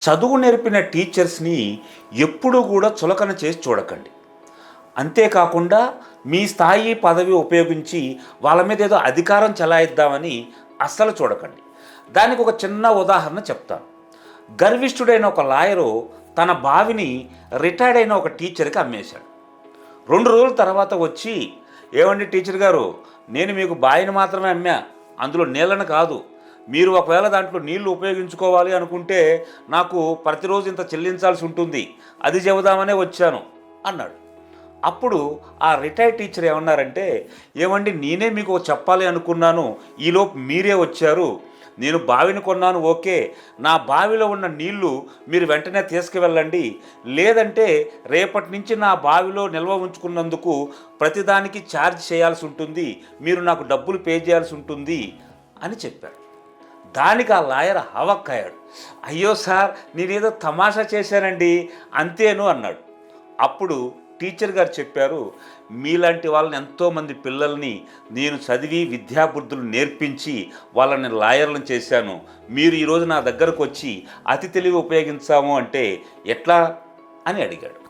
చదువు నేర్పిన టీచర్స్ని ఎప్పుడూ కూడా చులకన చేసి చూడకండి. అంతేకాకుండా మీ స్థాయి, పదవి ఉపయోగించి వాళ్ళ మీద ఏదో అధికారం చెలాయిద్దామని అస్సలు చూడకండి. దానికి ఒక చిన్న ఉదాహరణ చెప్తాను. గర్విష్ఠుడైన ఒక లాయరు తన బావిని రిటైర్డ్ అయిన ఒక టీచర్కి అమ్మేశాడు. 2 రోజుల తర్వాత వచ్చి, "ఏవండి టీచర్ గారు, నేను మీకు బావిని మాత్రమే అమ్మా, అందులో నీళ్ళని కాదు. మీరు ఒకవేళ దాంట్లో నీళ్లు ఉపయోగించుకోవాలి అనుకుంటే నాకు ప్రతిరోజు ఇంత చెల్లించాల్సి ఉంటుంది, అది చెబుదామనే వచ్చాను" అన్నాడు. అప్పుడు ఆ రిటైర్డ్ టీచర్ ఏమన్నారంటే, "ఏమండి, నేనే మీకు చెప్పాలి అనుకున్నాను, ఈలోపు మీరే వచ్చారు. నేను బావిని కొన్నాను, ఓకే. నా బావిలో ఉన్న నీళ్లు మీరు వెంటనే తీసుకువెళ్ళండి, లేదంటే రేపటి నుంచి నా బావిలో నిల్వ ఉంచుకున్నందుకు ప్రతిదానికి ఛార్జ్ చేయాల్సి ఉంటుంది, మీరు నాకు డబ్బులు పే చేయాల్సి ఉంటుంది" అని చెప్పారు. దానికి ఆ లాయర్ హవక్కయ్యాడు. "అయ్యో సార్, నేనేదో తమాషా చేశానండి, అంతేను" అన్నాడు. అప్పుడు టీచర్ గారు చెప్పారు, "మీలాంటి వాళ్ళని ఎంతోమంది పిల్లల్ని నేను చదివి విద్యాబుద్ధులు నేర్పించి వాళ్ళని లాయర్లను చేశాను. మీరు ఈరోజు నా దగ్గరకు వచ్చి అతి తెలివి ఉపయోగించాము అంటే ఎట్లా" అని అడిగాడు.